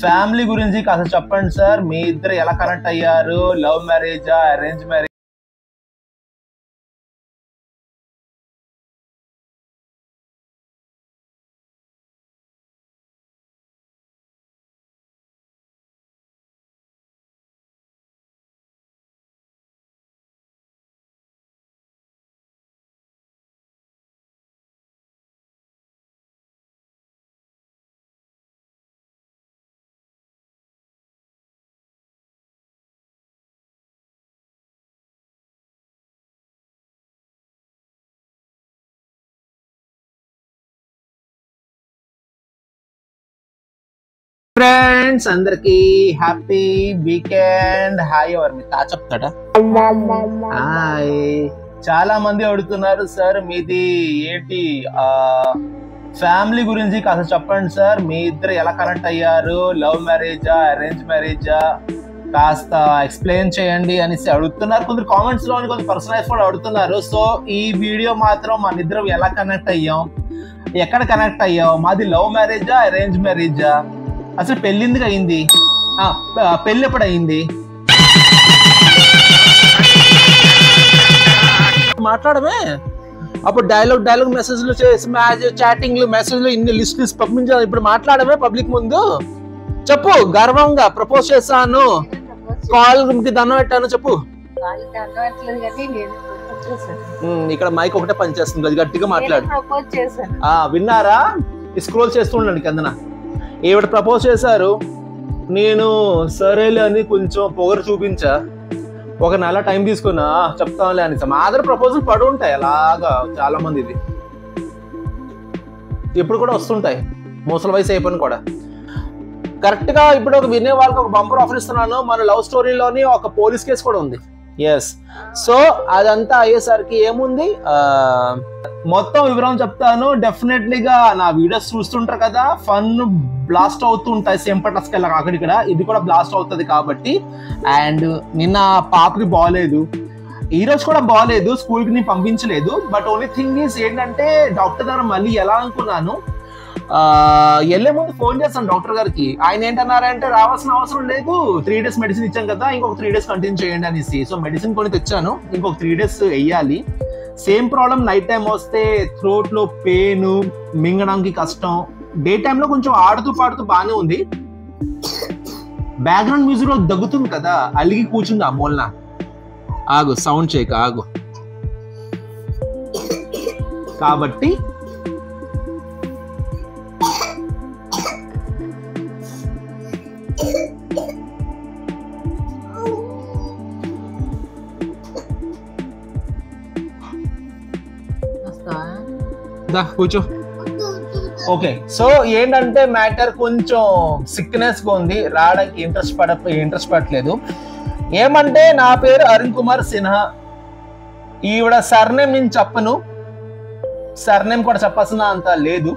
Family గురించి కాస్త చెప్పండి సార్. మీ ఇద్దరు ఎలా కనెక్ట్ అయ్యారు? లవ్ మ్యారేజా, అరేంజ్ మ్యారేజ్? ఫ్రెండ్స్ అందరికి హ్యాపీ వీకెండ్. హాయ్ ఎవరు మీ తా చెప్తాడా? హాయ్. చాలా మంది అడుగుతున్నారు సార్ మీది ఏంటి ఫ్యామిలీ గురించి కాస్త చెప్పండి సార్. మీ ఇద్దరు ఎలా కనెక్ట్ అయ్యారు? లవ్ మ్యారేజా, అరేంజ్ మ్యారేజా? కాస్త ఎక్స్ప్లెయిన్ చేయండి అనేసి అడుగుతున్నారు. కొందరు కామెంట్స్ లోని కొంచెం పర్సనలైజ్ కూడా అడుగుతున్నారు. సో ఈ వీడియో మాత్రం మన ఇద్దరం ఎలా కనెక్ట్ అయ్యాం, ఎక్కడ కనెక్ట్ అయ్యాం, మాది లవ్ మ్యారేజా, అరేంజ్ మ్యారేజా, అసలు పెళ్లి ఎందుకు అయింది, పెళ్లి ఎప్పుడు అయింది, మాట్లాడమే. అప్పుడు డైలాగ్ మెసేజ్లు చేసి చాటింగ్లు మెసేజ్లు ఇన్ని లిస్ట్ పంపించాలి. ఇప్పుడు మాట్లాడమే పబ్లిక్ ముందు. చెప్పు గర్వంగా. ప్రపోజ్ చేశాను, కాల్ కి దండం పెట్టాను చెప్పు. ఇక్కడ మైక్ ఒకటే పనిచేస్తుంది, అది గట్టిగా మాట్లాడు. విన్నారా? స్క్రోల్ చేస్తూ ఉండండి కిందన. ఈవిడ ప్రపోజ్ చేశారు, నేను సరేలే అని కొంచెం పొగరు చూపించా. ఒక నెల టైం తీసుకున్నా చెప్తాంలే అని. మా ఆధార్ ప్రపోజల్ పడి ఉంటాయి అలాగా చాలా మంది. ఇది ఇప్పుడు కూడా వస్తుంటాయి, ముసలి వయసు అయిపోయిన కూడా. కరెక్ట్ గా ఇప్పుడు ఒక వినే వాళ్ళకి ఒక బంపర్ ఆఫర్ ఇస్తున్నాను. మన లవ్ స్టోరీలోని ఒక పోలీస్ కేసు కూడా ఉంది. ఎస్. సో అదంతా అయ్యేసరికి ఏముంది, మొత్తం వివరం చెప్తాను. డెఫినెట్లీగా నా వీడియోస్ చూస్తుంటారు కదా, ఫన్ బ్లాస్ట్ అవుతూ ఉంటాయి. సేమ్ పటాస్కి వెళ్ళక అక్కడిక్కడ ఇది కూడా బ్లాస్ట్ అవుతుంది కాబట్టి. అండ్ నిన్న పాపకి బాగాలేదు, ఈ రోజు కూడా బాగాలేదు, స్కూల్కి నేను పంపించలేదు. బట్ ఓన్లీ థింగ్ ఈస్ ఏంటంటే డాక్టర్ దగ్గర మళ్ళీ ఎలా అనుకున్నాను, వెళ్ళే ముందు ఫోన్ చేస్తాను డాక్టర్ గారికి. ఆయన ఏంటన్నారంటే రావాల్సిన అవసరం లేదు, 3 days మెడిసిన్ ఇచ్చాం కదా, ఇంకొక 3 days కంటిన్యూ చేయండి అనేసి. సో మెడిసిన్ కొని తెచ్చాను, ఇంకొక 3 days వెయ్యాలి. సేమ్ ప్రాబ్లం నైట్ టైం వస్తే థ్రోట్ లో పెయిన్, మింగడానికి కష్టం. డే టైంలో కొంచెం ఆడుతూ పాడుతూ బాగానే ఉంది. బ్యాక్గ్రౌండ్ మ్యూజిక్ లో దగ్గుతుంది కదా, అలిగి కూర్చుంది ఆ మూలన. ఆగు, సౌండ్ చేయక ఆగు. కాబట్టి కూర్చో. ఓకే. సో ఏంటంటే మ్యాటర్ కొంచెం సిక్నెస్ గా ఉంది, రావడానికి ఇంట్రెస్ట్ పడట్లేదు. ఏమంటే నా పేరు అరుణ్ కుమార్ సిన్హా. ఈవిడ సర్నేమ్ నేను చెప్పను, సర్నేమ్ కూడా చెప్పాల్సిన అంత లేదు.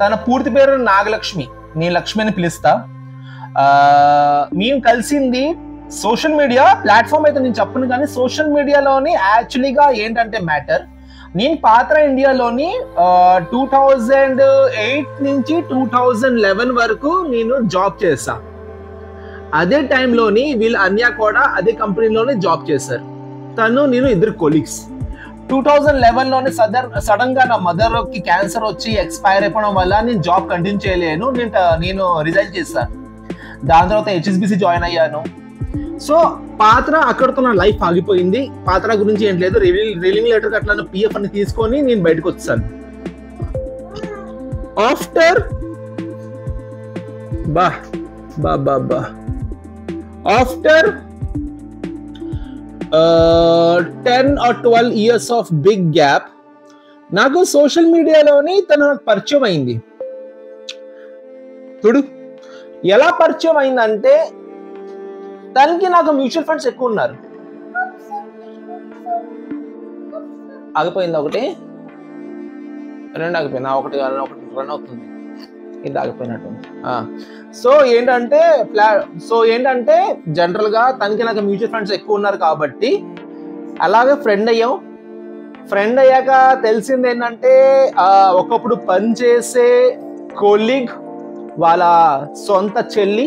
తన పూర్తి పేరు నాగలక్ష్మి, నేను లక్ష్మి అని పిలుస్తా. మేము కలిసింది సోషల్ మీడియా ప్లాట్ఫామ్ అయితే నేను చెప్పను, కానీ సోషల్ మీడియాలోని యాక్చువల్గా ఏంటంటే మ్యాటర్, నేను పాత్ర ఇండియాలోని 2008 నుంచి 2011 వరకు నేను జాబ్ చేశా. అదే టైంలోని వీళ్ళు అన్య కూడా అదే కంపెనీలోనే జాబ్ చేశారు. తను నేను ఇద్దరు కొలీగ్స్. 2011లోనే సడన్ గా నా మదర్ కి క్యాన్సర్ వచ్చి ఎక్స్పైర్ అయిపోవడం వల్ల నేను జాబ్ కంటిన్యూ చేయలేను, నేను రిజైన్ చేశాను. దాని తర్వాత HSBC జాయిన్ అయ్యాను. సో పాత్ర అక్కడితో నా లైఫ్ ఆగిపోయింది. పాత్ర గురించి ఏం లేదు, రిలీవింగ్ లెటర్ అట్లా PF అని తీసుకొని నేను బయటకు వచ్చాను. After after 10 or 12 years of big gap నాకు సోషల్ మీడియాలోని తను నాకు పరిచయం అయింది. చూడు ఎలా పరిచయం అయిందంటే, తనకి నాకు మ్యూచువల్ ఫండ్స్ ఎక్కువ ఉన్నారు. ఆగిపోయింది ఒకటి, 2 ఆగిపోయింది, ఒకటి రన్ అవుతుంది, ఇది ఆగిపోయినట్టుంది. సో ఏంటంటే జనరల్ గా తనకి నాకు మ్యూచువల్ ఫండ్స్ ఎక్కువ ఉన్నారు కాబట్టి అలాగే ఫ్రెండ్ అయ్యాం. ఫ్రెండ్ అయ్యాక తెలిసింది ఏంటంటే ఒకప్పుడు పనిచేసే కొలీగ్ వాళ్ళ సొంత చెల్లి.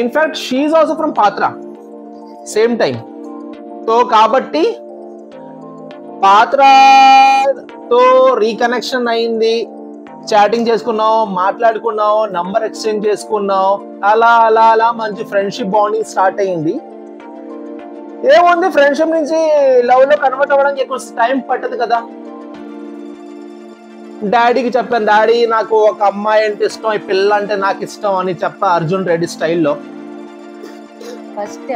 ఇన్ఫాక్ట్ షీఈ్ ఆల్సో ఫ్రమ్ పాత్ర, సేమ్ టైం. సో కాబట్టి పాత్రతో రీకనెక్షన్ అయింది, చాటింగ్ చేసుకున్నాం, మాట్లాడుకున్నాం, నంబర్ ఎక్స్చేంజ్ చేసుకున్నాం, అలా అలా అలా మంచి ఫ్రెండ్షిప్ బాండింగ్ స్టార్ట్ అయ్యింది. ఏముంది, ఫ్రెండ్షిప్ నుంచి లవ్ లో కన్వర్ట్ అవ్వడానికి ఎక్కువ టైం పట్టదు కదా. డాడీకి చెప్పాను, డాడీ నాకు ఒక అమ్మాయి అంటే ఇష్టం, ఈ పిల్ల అంటే నాకు ఇష్టం అని చెప్పా అర్జున్ రెడ్డి స్టైల్లో. ఫస్ట్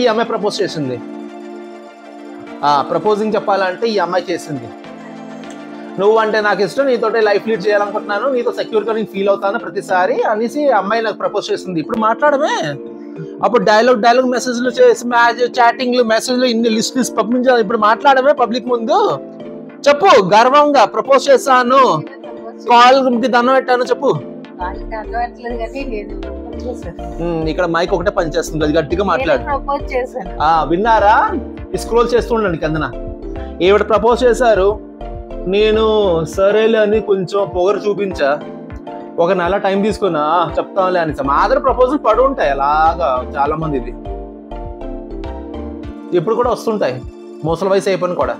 ఈ అమ్మాయి ప్రపోజ్ చేసింది. ప్రపోజింగ్ చెప్పాలంటే ఈ అమ్మాయి చేసింది. నువ్వంటే నాకు ఇష్టం, నీతోటే లైఫ్ లీడ్ చేయాలనుకుంటున్నాను, నీతో సెక్యూర్గా నేను ఫీల్ అవుతాను ప్రతిసారి అనేసి అమ్మాయి నాకు ప్రపోజ్ చేసింది. ఇప్పుడు మాట్లాడమే, అప్పుడు డైలాగ్ మెసేజ్లు చేసి చాటింగ్లు మెసేజ్లు ఇన్ని లిస్ట్ పంపించాలి. ఇప్పుడు మాట్లాడమే పబ్లిక్ ముందు. చెప్పు, గర్వంగా ప్రపోజ్ చేశాను, కాల్ కి దండం పెట్టాను చెప్పు. ఇక్కడ మైక్ ఒకటే పనిచేస్తుంది, అది గట్టిగా మాట్లాడు. విన్నారా? స్క్రోల్ చేస్తూ ఉండండి కిందన. ఈవిడ ప్రపోజ్ చేశారు, నేను సరేలే అని కొంచెం పొగరు చూపించా, ఒక నెల టైం తీసుకున్నా చెప్తాంలే అని. మాదర్ ప్రపోజల్ పడి ఉంటాయి అలాగా చాలా మందిది, ఇప్పుడు కూడా వస్తుంటాయి, ముసలి వయసు అయిపోయిన కూడా.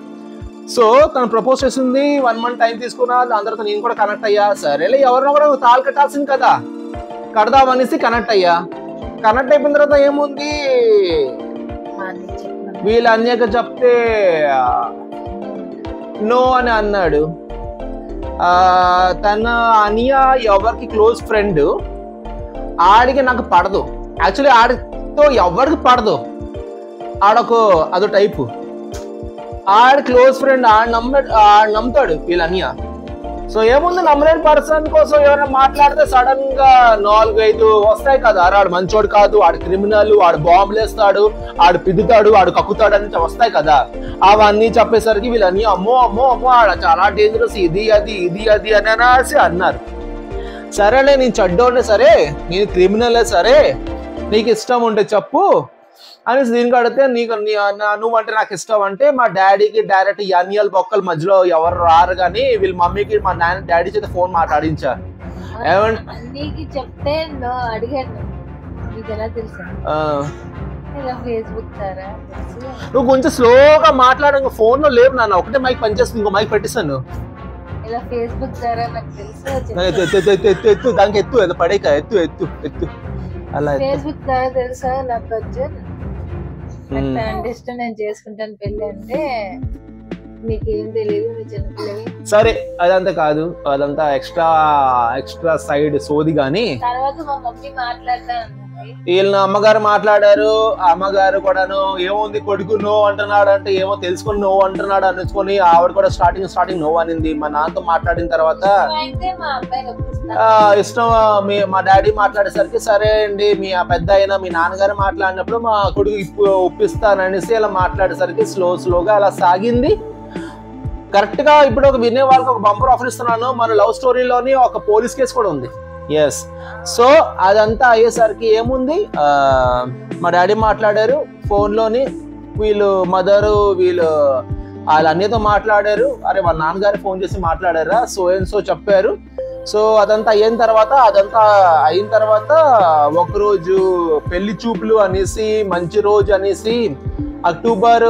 సో తను ప్రపోజ్ చేసింది, 1 month టైం తీసుకున్నా, దాని తర్వాత నేను కూడా కనెక్ట్ అయ్యా. సరేలే ఎవరినో కూడా తాళి కట్టాల్సింది కదా, కడదామనేసి కనెక్ట్ అయ్యా. కనెక్ట్ అయిపోయిన తర్వాత ఏముంది, వీళ్ళు అన్యాక చెప్తే నో అని అన్నాడు. తన అనియా ఎవరికి క్లోజ్ ఫ్రెండ్, ఆడికి నాకు పడదు, యాక్చువల్లీ ఆడితో ఎవరికి పడదు, అదో టైపు. ఆడి క్లోజ్ ఫ్రెండ్ ఆడు నమ్ముతాడు వీళ్ళ అనియా. సో ఏముంది, నమ్మలేని పర్సన్ కోసం ఎవరైనా మాట్లాడితే సడన్ గా 4-5 వస్తాయి కదా, ఆడు మంచోడు కాదు, ఆడు క్రిమినల్, ఆడు బాంబులు వేస్తాడు, ఆడు పిద్దుతాడు, ఆడు కక్కుతాడు అని వస్తాయి కదా. అవన్నీ చెప్పేసరికి వీళ్ళని అమ్మో అమ్మో అమ్మో ఆడ చాలా డేంజరస్, ఇది అది అని అనేసి అన్నారు. సరేలే, నేను చెడ్డోనే సరే, నేను క్రిమినలే సరే, నీకు ఇష్టం ఉంటే చెప్పు అనేసి దీనికి అడిగితే, నువ్వంటే నాకు ఇష్టం అంటే మా డాడీకి డైరెక్ట్ యానియల్ బొక్కల మధ్యలో ఎవరు రారు కానీ వీళ్ళ మమ్మీకి మా నాన్న డాడీ చేత ఫోన్ మాట్లాడించారు. చెప్తే నువ్వు కొంచెం స్లోగా మాట్లాడ, ఫోన్ లో లేవు నాన్న, ఒకటే మైక్ పనిచేస్తుంది, ఇంకో మైక్ పెట్టిస్తాను. ఎత్తు దానికి ఎత్తు, ఏదో పడేక ఎత్తు ఎత్తు ఎత్తు అలా. ఫేస్బుక్ ద్వారా తెలుసా నాకు అర్జున్, నేను చేసుకుంటాను పెళ్లి అంటే నీకేం తెలియదు. సరే అదంతా కాదు, అదంతా ఎక్స్ట్రా సైడ్ సోది గాని. తర్వాత మా మమ్మీ మాట్లాడతాను, వీళ్ళ అమ్మగారు మాట్లాడారు. అమ్మగారు కూడాను ఏముంది, కొడుకు నో అంటున్నాడు అంటే ఏమో తెలుసుకుని నో అంటున్నాడు అనుకొని ఆవిడ కూడా స్టార్టింగ్ నో అనింది. మా నాన్నతో మాట్లాడిన తర్వాత ఇష్టం మా డాడీ మాట్లాడేసరికి సరే అండి, మీ పెద్ద అయినా మీ నాన్నగారు మాట్లాడినప్పుడు మా కొడుకు ఒప్పిస్తాననేసి అలా మాట్లాడేసరికి స్లోగా అలా సాగింది. కరెక్ట్ గా ఇప్పుడు వినే వాళ్ళకి ఒక బంపర్ ఆఫర్ ఇస్తున్నాను. మన లవ్ స్టోరీలోని ఒక పోలీస్ కేసు కూడా ఉంది. ఎస్, సో అదంతా అయ్యేసరికి ఏముంది, మా డాడీ మాట్లాడారు ఫోన్లోని, వీళ్ళు మదరు వాళ్ళ అన్నయ్యతో మాట్లాడారు. అరే వాళ్ళ నాన్నగారు ఫోన్ చేసి మాట్లాడారా, సో చెప్పారు. సో అదంతా అయిన తర్వాత ఒకరోజు పెళ్లి చూపులు అనేసి, మంచి రోజు అనేసి, అక్టోబర్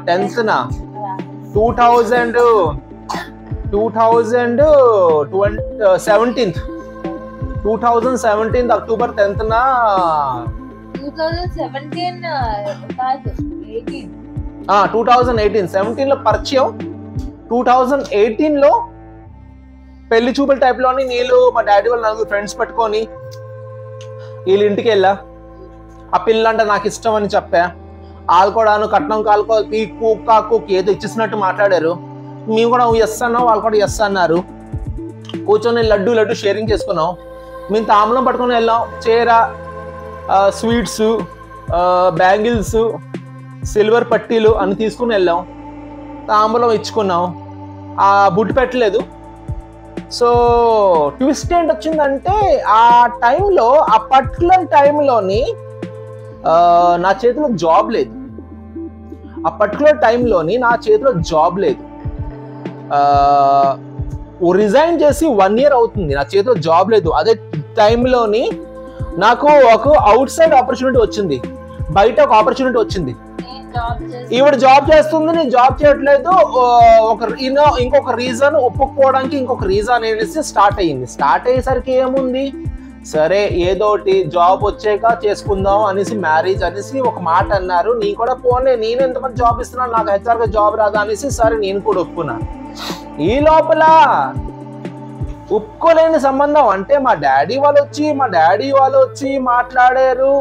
10th 2017 అక్టోబర్ 10th 2018 లో పరిచయం. 2018 లో పెళ్లి చూపుల టైప్ లోని నీళ్ళు మా డాడీ వాళ్ళ 4 ఫ్రెండ్స్ పట్టుకొని వీళ్ళ ఇంటికి వెళ్ళా. ఆ పిల్ల అంటే నాకు ఇష్టం అని చెప్పా. వాళ్ళు కూడా కట్నం కాకు ఏదో ఇచ్చేసినట్టు మాట్లాడారు. మేము కూడా ఎస్ అన్నాం, వాళ్ళు కూడా ఎస్ అన్నారు. కూర్చొని లడ్డు షేరింగ్ చేసుకున్నాం. మేము తాంబూలం పట్టుకొని వెళ్ళాం. చీర, స్వీట్స్, బ్యాంగిల్స్, సిల్వర్ పట్టీలు అన్ని తీసుకుని వెళ్ళాం. తాంబూలం ఇచ్చుకున్నాం. బుట్టు పెట్టలేదు. సో ట్విస్ట్ ఏంటి వచ్చిందంటే, ఆ టైంలో, ఆ పర్టికులర్ టైంలోని నా చేతిలో జాబ్ లేదు. రిజైన్ చేసి 1 year అవుతుంది, నా చేతిలో జాబ్ లేదు. అదే టైంలోని నాకు ఒక అవుట్ సైడ్ ఆపర్చునిటీ వచ్చింది, బయట ఒక ఆపర్చునిటీ వచ్చింది. ఈవిడ జాబ్ చేస్తుంది, నేను జాబ్ చేయట్లేదు. ఇంకొక రీజన్ ఒప్పుకోవడానికి ఇంకొక రీజన్ అనేసి స్టార్ట్ అయ్యేసరికి ఏముంది, సరే ఏదోటి జాబ్ వచ్చాక చేసుకుందాం అనేసి మ్యారేజ్ అనేసి ఒక మాట అన్నారు. నీ కూడా పోన్లే, నేను ఎంతమంది జాబ్ ఇస్తున్నాను, నాకు హెచ్ఆర్ గా జాబ్ రాదా అనేసి సరే నేను కూడా ఒప్పుకున్నాను. ఈ లోపల ఒప్పుకోలేని సంబంధం అంటే మా డాడీ వాళ్ళు వచ్చి మాట్లాడారు.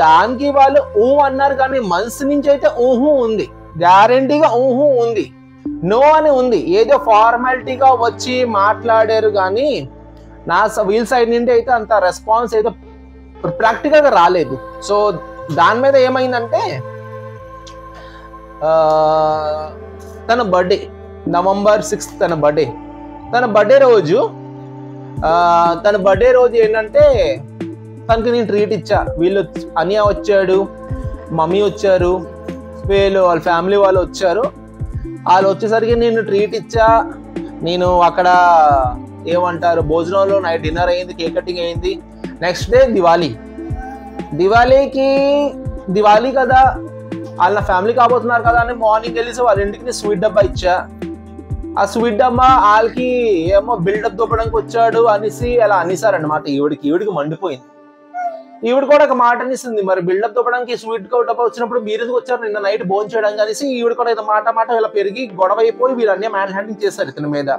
దానికి వాళ్ళు అన్నారు, కానీ మనసు నుంచి అయితే ఊహు ఉంది, గ్యారంటీగా ఊహు ఉంది, నో అని ఉంది. ఏదో ఫార్మాలిటీగా వచ్చి మాట్లాడారు, కానీ నా వీల్ సైడ్ నుండి అయితే అంత రెస్పాన్స్ అయితే ప్రాక్టికల్ గా రాలేదు. సో దాని మీద ఏమైందంటే తన బర్త్డే November 6th తన బర్త్డే రోజు ఏంటంటే తనకి నేను ట్రీట్ ఇచ్చా. వీళ్ళు అనియా వచ్చాడు, మమ్మీ వచ్చారు, వాళ్ళ ఫ్యామిలీ వాళ్ళు వచ్చారు. వాళ్ళు వచ్చేసరికి నేను ట్రీట్ ఇచ్చా. నేను అక్కడ ఏమంటారు భోజనంలో నైట్ డిన్నర్ అయింది, కేక్ కటింగ్ అయింది. నెక్స్ట్ డే దివాళీ కదా, వాళ్ళ ఫ్యామిలీ కాబోతున్నారు కదా అని మార్నింగ్ వెళ్ళేసి వాళ్ళ ఇంటికి స్వీట్ డబ్బా ఇచ్చా. ఆ స్వీట్ డబ్బా వాళ్ళకి ఏమో బిల్డప్ దొప్పడానికి వచ్చాడు అనేసి అలా అనేసారనమాట. ఈవిడికి మండిపోయింది. ఈవిడ కూడా ఒక మాట అనేసింది, మరి బిల్డప్ దొప్పడానికి స్వీట్ డబ్బా వచ్చినప్పుడు మీరు ఎందుకు వచ్చారు నిన్న నైట్ భోజనం చేయడానికి అనేసి. ఈవిడ కూడా ఏదో మాట ఇలా పెరిగి గొడవ అయిపోయి వీళ్ళన్నీ మ్యాన్ హ్యాండింగ్ చేశారు ఇతని మీద.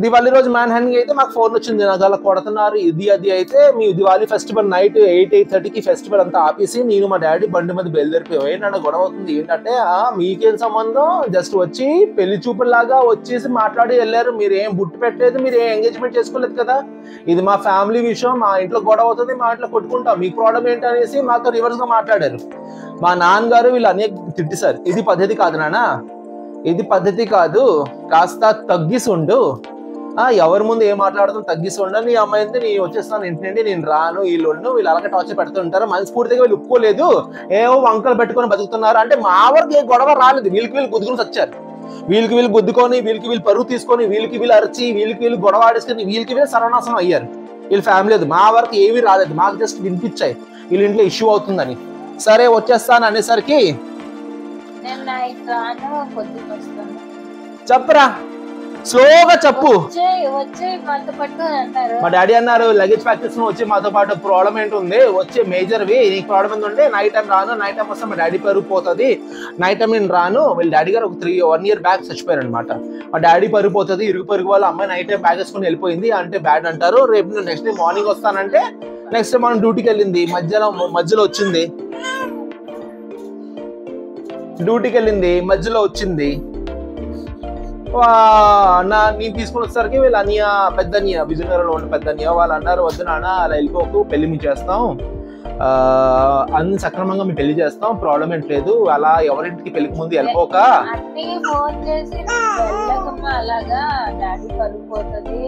దివాళీ రోజు మ్యాన్ హ్యాండింగ్ అయితే మాకు ఫోన్ వచ్చింది, నాకు అలా కొడుతున్నారు అది అయితే మీ దివాళీ ఫెస్టివల్ నైట్ 8:30కి ఫెస్టివల్ అంతా ఆపేసి నేను మా డాడీ బండి మీద బయలుదేరిపోయాం. ఏంటంటే గొడవ అవుతుంది, ఏంటంటే మీకేం సంబంధం, జస్ట్ వచ్చి పెళ్లి చూపులాగా వచ్చేసి మాట్లాడి వెళ్ళారు, మీరు ఏం బుట్టు పెట్టలేదు, మీరు ఏం ఎంగేజ్మెంట్ చేసుకోలేదు కదా, ఇది మా ఫ్యామిలీ విషయం, మా ఇంట్లో గొడవ అవుతుంది, మా ఇంట్లో కొట్టుకుంటాం, మీకు ప్రాబ్లం ఏంటి అనేసి మాతో రివర్స్ గా మాట్లాడారు. మా నాన్నగారు వీళ్ళు అనేక తిట్టిసారు, ఇది పద్ధతి కాదు నాన్న, ఇది పద్ధతి కాదు, కాస్త తగ్గిసుండు, ఎవరి ముందు ఏం మాట్లాడుతాం తగ్గిస్తూ ఉండాలి, నీ అమ్మాయింది నేను వచ్చేస్తాను ఇంటి నుండి, నేను రాను, వీళ్ళు అలాగే టార్చర్ పెడుతుంటారు, మనస్ఫూర్తిగా వీళ్ళు ఒప్పుకోలేదు, ఏవో వంకలు పెట్టుకొని బతుకుతున్నారు అంటే మా వరకు ఏ గొడవ రాలేదు. వీళ్ళు గుద్దుకుని వచ్చారు, వీళ్ళు గుద్దుకొని, వీళ్ళు పరువు తీసుకొని, వీళ్ళు అరిచి, వీళ్ళు గొడవ ఆడేసుకొని, వీళ్ళు సర్వనాశనం అయ్యారు. వీళ్ళ ఫ్యామిలీ లేదు, మా వరకు ఏమీ రాలేదు, మాకు జస్ట్ వినిపించాయి వీళ్ళ ఇంట్లో ఇష్యూ అవుతుందని. సరే వచ్చేస్తాను అనేసరికి చెప్పరా, స్లోగా చెప్పు. మా డాడీ అన్నారు లగేజ్ ప్యాక్ చేసుకుని వచ్చి మాతో పాటు ప్రాబ్లం ఏంటుంది, వచ్చే మేజర్వి నీకు ప్రాబ్లం ఏంటంటే నైట్ టైం రాను, నైట్ టైం వస్తే మా డాడీ పరుగు పోతుంది, నైట్ టైం నేను రాను. వీళ్ళ డాడీ గారు ఒక 1 year బ్యాక్ చచ్చిపోయారు అనమాట. మా డాడీ పరుగు పోతుంది, ఇరుగు పరుగు వాళ్ళ అమ్మాయి నైట్ టైం బ్యాగ్ వేసుకుని వెళ్ళిపోయింది అంటే బ్యాడ్ అంటారు. రేపు నెక్స్ట్ డే మార్నింగ్ వస్తానంటే నెక్స్ట్ డే మనం డ్యూటీకి వెళ్ళింది, మధ్యలో వచ్చింది. నేను తీసుకుని వచ్చేసరికి వీళ్ళు పెద్ద విజయనగరంలో ఉన్న పెద్ద వాళ్ళు అన్నారు, వద్దు నాన్న అలా వెళ్ళిపోకు, పెళ్లి మేము చేస్తాం, అన్ని సక్రమంగా మేము పెళ్లి చేస్తాం, ప్రాబ్లం ఏంటి లేదు, అలా ఎవరింటికి పెళ్లికి ముందు వెళ్ళిపోక అలాగా డాడీ పడిపోతుంది,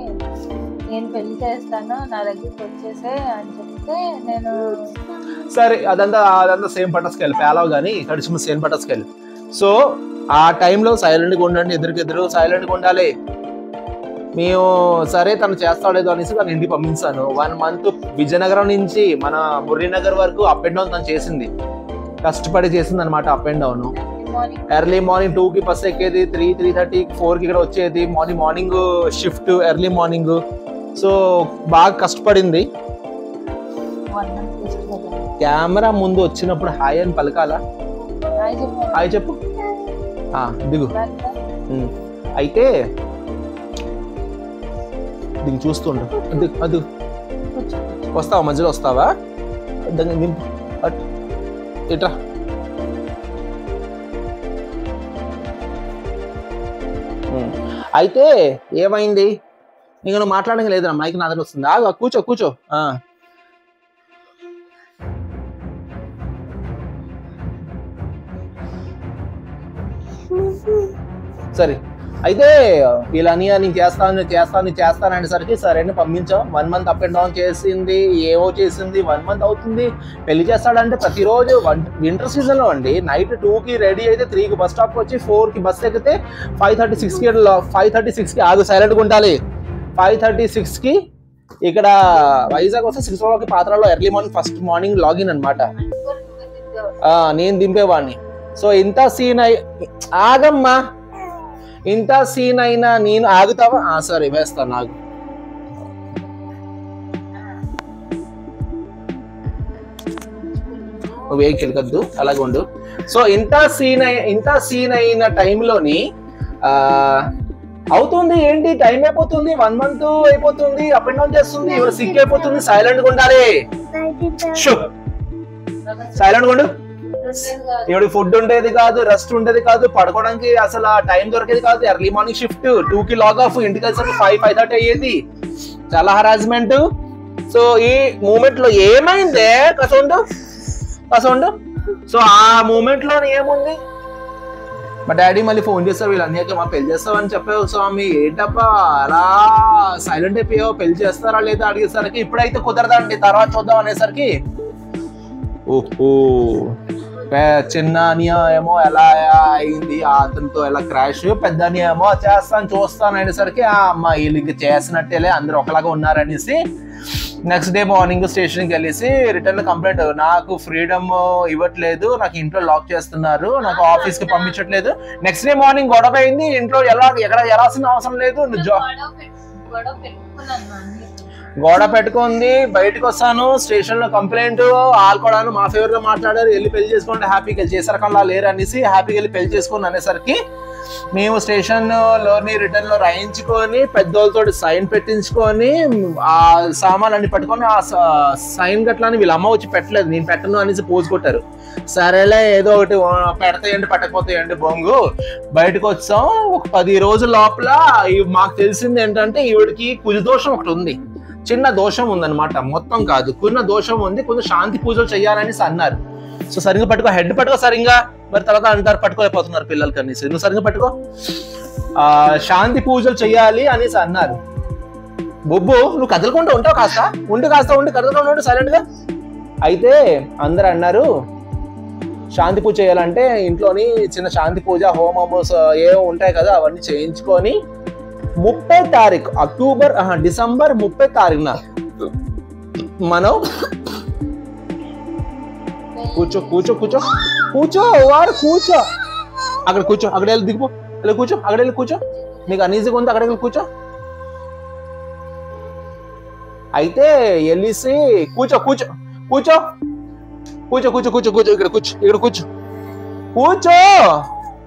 నేను పెళ్లి చేస్తాను, నా దగ్గరికి వచ్చేసే అని చెప్తే నేను సరే అదంతా సేమ్ పటాస్కెళ్ళి పేలవు కానీ తడిచి సేమ్ పటాస్కెళ్ళి. సో ఆ టైంలో సైలెంట్గా ఉండండి, ఎదురు సైలెంట్గా ఉండాలి. మేము సరే తను చేస్తాడేదో అనేసి తను ఇంటికి పంపించాను. 1 month విజయనగరం నుంచి మన మురళీనగర్ వరకు అప్ అండ్ డౌన్ తను చేసింది, కష్టపడి చేసింది అనమాట. Up and down early morning 2కి బస్ ఎక్కేది, 3:30 4కి ఇక్కడ వచ్చేది, morning shift early morning. So బాగా కష్టపడింది. కెమెరా ముందు వచ్చినప్పుడు హాయ్ అని పలకాలా, హాయ్ చెప్పు, దిగు. అయితే దిగు, చూస్తుండు, అది వస్తావా, మధ్యలో వస్తావా, ఇట్రా. అయితే ఏమైంది, ఇంకా నువ్వు మాట్లాడడం లేదురా, మైక్ నా దగ్గర వస్తుంది, కూర్చో. సరే అయితే వీళ్ళని నేను చేస్తాను అనేసరికి సరే అని పంపించాం. 1 month అప్ అండ్ డౌన్ చేసింది, ఏవో చేసింది. 1 month అవుతుంది. పెళ్లి చేస్తాడంటే ప్రతిరోజు వింటర్ సీజన్లో అండి నైట్ 2కి రెడీ అయితే 3కి బస్ స్టాప్కి వచ్చి 4కి బస్ ఎక్కితే 5:36కి ఆగు, సైలెంట్గా ఉండాలి. 5:36కి ఇక్కడ వైజాగ్ వస్తే 6 o'clock పాత్రలో early morning first morning login అనమాట. నేను దింపేవాడిని. సో ఇంత సీన్ ఆగమ్మా, ఇంత సీన్ అయినా నేను ఆగుతావా? సరే వేస్తాను, ఆగు. వెహికల్ కద్దు, అలాగే ఉండు. సో ఇంత సీన్ అయిన టైంలోని అవుతుంది ఏంటి, టైం అయిపోతుంది, 1 month అయిపోతుంది, అప్ అండ్ డౌన్ చేస్తుంది, ఇవాళ సిక్ అయిపోతుంది, సైలెంట్ గా ఉండాలి. సైలెంట్ గా ఉండు. ఇవిడికి ఫుడ్ ఉండేది కాదు, రెస్ట్ ఉండేది కాదు, పడుకోవడానికి అసలు ఆ టైం దొరికేది కాదు. ఎర్లీ మార్నింగ్ షిఫ్ట్ 2కి లాగ్ ఆఫ్, ఇంటికి వచ్చేసరికి 5:30 అయ్యేది. చాలా హరాస్మెంట్. సో ఈ మూమెంట్ లో ఏమైందే కసండు. సో ఆ మూమెంట్ లో ఏముంది, మా డాడీ మళ్ళీ ఫోన్ చేస్తారు, వీళ్ళు అన్నయ్యకి మా పెళ్లి చేస్తావని చెప్పావు స్వామి, ఏంటప్పా అలా సైలెంట్ అయిపోయావు, పెళ్లి చేస్తారా లేదా అడిగేసరికి ఇప్పుడైతే కుదరదండి, తర్వాత చూద్దాం అనేసరికి ఓహో చిన్న అనియా ఏమో ఎలా అయింది, అతనితో ఎలా క్రాష్, పెద్ద అనియా ఏమో చూస్తాను అనేసరికి అమ్మ వీళ్ళు ఇంక చేసినట్టేలే, అందరూ ఒకలాగా ఉన్నారనేసి నెక్స్ట్ డే మార్నింగ్ స్టేషన్కి వెళ్ళేసి రిటర్న్ కంప్లైంట్, నాకు ఫ్రీడమ్ ఇవ్వట్లేదు, నాకు ఇంట్లో లాక్ చేస్తున్నారు, నాకు ఆఫీస్కి పంపించట్లేదు. నెక్స్ట్ డే మార్నింగ్ గొడవ అయింది, ఇంట్లో ఎక్కడ ఎలాల్సిన అవసరం లేదు, గోడ పెట్టుకుంది. బయటకు వస్తాను, స్టేషన్ లో కంప్లైంట్, వాళ్ళు కూడా మా ఫేవర్ లో మాట్లాడారు, వెళ్ళి పెళ్లి చేసుకోండి హ్యాపీగా, చేసరకంలా లేరు అనేసి హ్యాపీగా వెళ్ళి పెళ్లి చేసుకుని అనేసరికి మేము స్టేషన్ లోని రిటర్న్ లో రాయించుకొని పెద్దోళ్ళతో సైన్ పెట్టించుకొని ఆ సామాన్లు అన్ని పట్టుకొని ఆ సైన్ గట్లని వీళ్ళ అమ్మ వచ్చి పెట్టలేదు, నేను పెట్టను అనేసి పోజు కొట్టారు. సరేలే ఏదో ఒకటి పెడతాయండి పట్టకపోతాయండి బొంగు. బయటకు వచ్చాం. ఒక 10 రోజుల లోపల మాకు తెలిసింది ఏంటంటే ఈవిడికి కుజదోషం ఒకటి ఉంది, చిన్న దోషం ఉందన్నమాట, మొత్తం కాదు, కొన్ని దోషం ఉంది, కొంచెం శాంతి పూజలు చేయాలని అన్నారు. సో సరిగ్గా పట్టుకో, హెడ్ పట్టుకో సరిగ్గా, మరి తర్వాత అంటారు పట్టుకోలేకపోతున్నారు పిల్లలకి అనేసి, నువ్వు సరిగ్గా పట్టుకో, శాంతి పూజలు చెయ్యాలి అనేసి అన్నారు. బొబ్బు నువ్వు కదలకుండా ఉంటావు, కాస్త ఉండి కదలకుండా ఉండు సైలెంట్ గా. అయితే అందరు అన్నారు శాంతి పూజ చేయాలంటే ఇంట్లోని చిన్న శాంతి పూజ హోమము ఏమో ఉంటాయి కదా అవన్నీ చేయించుకొని 30 తారీఖు డిసెంబర్ 30 తారీఖున మనం కూర్చో వాడు కూర్చో, అక్కడ కూర్చో, అక్కడ వెళ్ళి దిగిపో, అక్కడ వెళ్ళి కూర్చో, నీకు అనీజీగా ఉంది అక్కడ వెళ్ళి కూర్చో. అయితే వెళ్ళేసి కూర్చో, ఇక్కడ కూర్చో,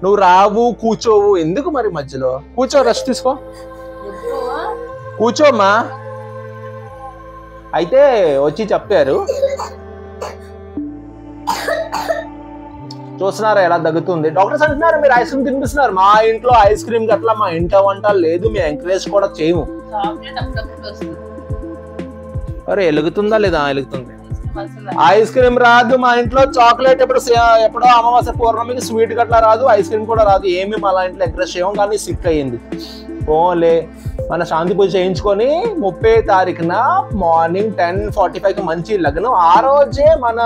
నువ్వు రావు కూర్చోవు ఎందుకు మరి మధ్యలో, కూర్చో, రెస్ట్ తీసుకో, కూర్చోమ్మా. అయితే వచ్చి చెప్పారు, చూస్తున్నారా ఎలా దగ్గుతుంది, డాక్టర్స్ అంటున్నారు మీరు ఐస్ క్రీమ్ తినిపిస్తున్నారు, మా ఇంట్లో ఐస్ క్రీమ్ గట్లా మా ఇంట వంట లేదు, మేము ఎంకరేజ్ కూడా చేయము. అరే వెలుగుతుందా లేదా, వెలుగుతుంది. ఐస్ క్రీమ్ రాదు మా ఇంట్లో, చాక్లెట్ ఎప్పుడో అమావాస్య పౌర్ణమికి స్వీట్ గట్లా రాదు, ఐస్ క్రీమ్ కూడా రాదు, ఏమి మా ఇంట్లో ఎంకరేజ్ చేయము. కానీ సిక్ అయ్యింది. ఓన్లే మన శాంతి పూజ చేయించుకొని 30 తారీఖున మార్నింగ్ 10:45కి మంచి లగ్నం. ఆ రోజే మన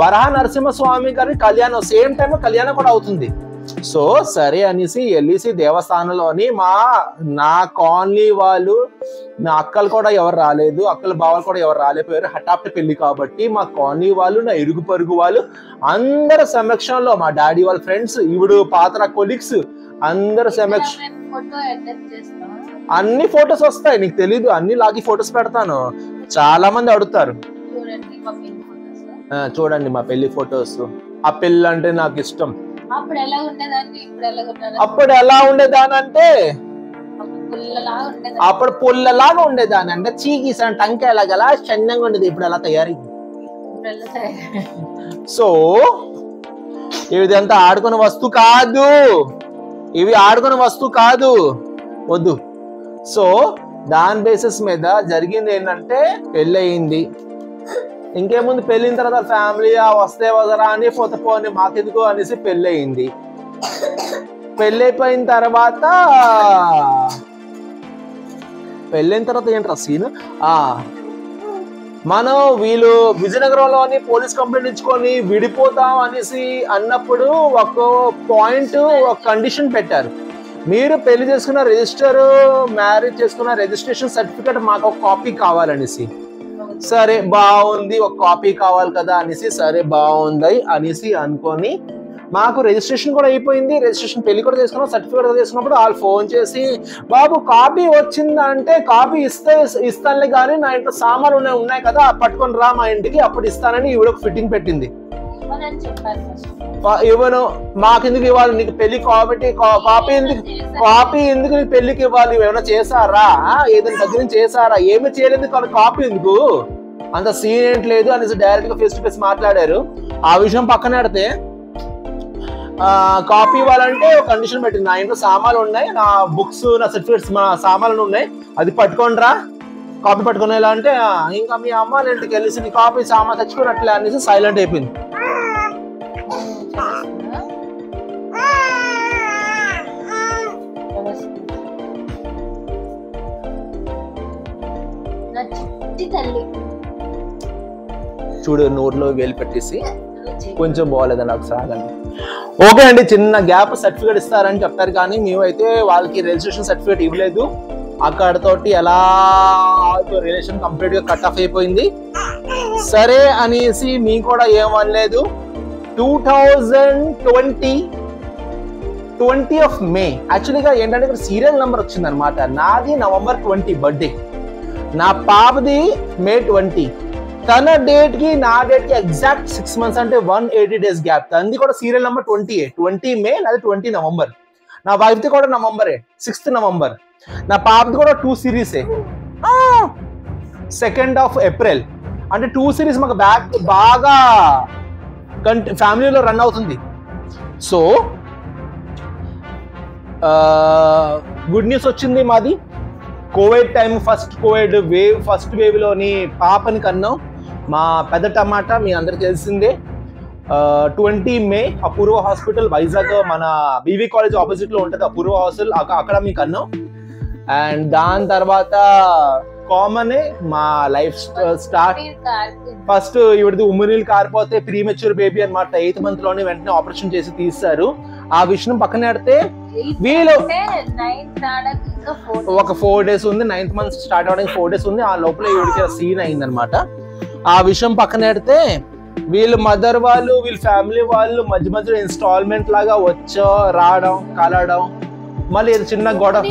వరహ నరసింహస్వామి గారి కళ్యాణం, సేమ్ టైం కళ్యాణం కూడా అవుతుంది. సో సరే అనేసి వెళ్ళేసి దేవస్థానంలోని నా కాలనీ వాళ్ళు, నా అక్కలు కూడా ఎవరు రాలేదు, అక్కల బావలు కూడా ఎవరు రాలేకపోయారు, హఠాప్టి పెళ్లి కాబట్టి మా కాలనీ వాళ్ళు, నా ఇరుగు పరుగు వాళ్ళు అందరి సమక్షంలో, మా డాడీ వాళ్ళ ఫ్రెండ్స్, ఈవిడు పాత్ర కొలీగ్స్ అందరు సమక్షం, అన్ని ఫొటోస్ వస్తాయి, నీకు తెలీదు, అన్ని లాగి ఫొటోస్ పెడతాను, చాలా మంది అడుగుతారు. చూడండి మా పెళ్లి ఫొటోస్. ఆ పెళ్ళి అంటే నాకు ఇష్టం. అప్పుడు ఎలా ఉండేదాని అంటే అప్పుడు పుల్లలాగా ఉండేదాని అంటే చీకీసాను టంకాయలాగా ఎలా చందంగా ఉండేది, ఇప్పుడు ఎలా తయారీ. సో ఇదంతా ఆడుకునే వస్తువు కాదు, ఇవి ఆడుకునే వస్తువు కాదు, వద్దు. సో దాని బేసిస్ మీద జరిగింది ఏంటంటే పెళ్ళి అయింది. ఇంకేముంది, పెళ్ళిన తర్వాత ఫ్యామిలీ వస్తే వదరా అని పోతే పోని మాకెందుకు అనేసి పెళ్ళి అయింది. పెళ్ళైపోయిన తర్వాత ఏంట్రా సీన్, మనం వీళ్ళు విజయనగరంలోని పోలీస్ కంప్లైంట్ ఇచ్చుకొని విడిపోతాం అనేసి అన్నప్పుడు ఒక పాయింట్, ఒక కండిషన్ పెట్టారు. మీరు పెళ్లి చేసుకున్న రిజిస్టర్, మ్యారేజ్ చేసుకున్న రిజిస్ట్రేషన్ సర్టిఫికేట్ మాకు ఒక కాపీ కావాలనేసి. సరే బాగుంది, ఒక కాపీ కావాలి కదా అనేసి సరే బాగుంది అనేసి అనుకొని మాకు రిజిస్ట్రేషన్ కూడా అయిపోయింది. రిజిస్ట్రేషన్ పెళ్లి కూడా చేసుకున్నాం, సర్టిఫికేట్ కూడా చేసుకున్నప్పుడు వాళ్ళు ఫోన్ చేసి బాబు కాపీ వచ్చిందంటే కాపీ ఇస్తానులే కానీ నా ఇంట్లో సామాన్లు ఉన్నాయి కదా పట్టుకొని రా మా ఇంటికి అప్పుడు ఇస్తానని ఈవిడ ఫిట్టింగ్ పెట్టింది. ఇవ్వను, మాకెందుకు ఇవ్వాలి నీకు పెళ్లి కాబట్టి, కాపీ ఎందుకు నీకు పెళ్లికి ఇవ్వాలి, ఏమైనా చేశారా, ఏదైనా దగ్గర నుంచి చేశారా, ఏమి చేయలేదు కాపీ ఎందుకు, అంత సీన్ ఏంటి లేదు అనేసి డైరెక్ట్ గా ఫేస్ టు ఫేస్ మాట్లాడారు. ఆ విషయం పక్కన పెడితే కాపీ ఇవ్వాలంటే కండిషన్ పెట్టింది, నా ఇంట్లో సామాన్లు ఉన్నాయి, నా బుక్స్, నా సర్టిఫికేట్స్, మా సామాన్లు ఉన్నాయి, అది పట్టుకొని రా, కాపీ పట్టుకుని ఎలా అంటే ఇంకా మీ అమ్మ ఇంటికి వెళ్ళేసి నీ కాపీ సామాన్ తెచ్చుకున్నట్లే అనేసి సైలెంట్ అయిపోయింది. చూడు నోరులో వేలు పెట్టేసి కొంచెం బాగోలేదని నాకు సాగండి. ఓకే అండి, చిన్న గ్యాప్ సర్టిఫికేట్ ఇస్తారని చెప్తారు కానీ మేమైతే వాళ్ళకి రిజిస్ట్రేషన్ సర్టిఫికేట్ ఇవ్వలేదు. అక్కడతోటి ఎలా రిలేషన్ కంప్లీట్ గా కట్ ఆఫ్ అయిపోయింది. సరే అనేసి మేము కూడా ఏమనలేదు. 2020 ఆఫ్ మే యాక్చువల్గా ఏంటంటే ఇక్కడ సీరియల్ నెంబర్ వచ్చింది అనమాట. నాది November 20 బర్త్డే, నా పాపది May 20. తన డేట్ కి నా డేట్ కి ఎగ్జాక్ట్ 6 months అంటే 180 days గ్యాప్. తనది కూడా సీరియల్ నెంబర్ 20 May, నాది 20 November. నా వైఫ్ ది కూడా November 6th November. నా పాపది కూడా 2 series 2nd of April. అంటే 2 series మాకు బ్యాక్ బాగా ఫ్యామిలీలో రన్ అవుతుంది. సో గుడ్ న్యూస్ వచ్చింది మాది. కోవిడ్ టైం ఫస్ట్ వేవ్ లోని పాపని కన్నాం. మా పెద్ద టమాటా మీ అందరికి తెలిసిందే. 20 May అపూర్వ హాస్పిటల్ వైజాగ్, మన బీవీ కాలేజ్ ఆపోజిట్ లో ఉంటుంది అపూర్వ హాస్పిటల్, అక్కడ మీకు అన్నాం. అండ్ దాని తర్వాత కామన్ మా లైఫ్ స్టార్ట్. ఫస్ట్ ఇవిడిది ఉమ్మనీళ్ళు కారిపోతే ప్రీమెచ్యూర్ బేబీ అనమాట. 8th month లోనే వెంటనే ఆపరేషన్ చేసి తీస్తారు. ఆ విషయం పక్కన పెడితే వీళ్ళు ఒక 4 days ఉంది, 9th month స్టార్ట్ అవడానికి 4 days ఉంది. ఆ లోపల ఈవిడికి సీన్ అయింది అనమాట. ఆ విషయం పక్కన పెడితే వీళ్ళు మదర్ వాళ్ళు, వీళ్ళ ఫ్యామిలీ వాళ్ళు మధ్యలో ఇన్స్టాల్మెంట్ లాగా రావడం, కలవడం, మళ్ళీ చిన్న గొడవ.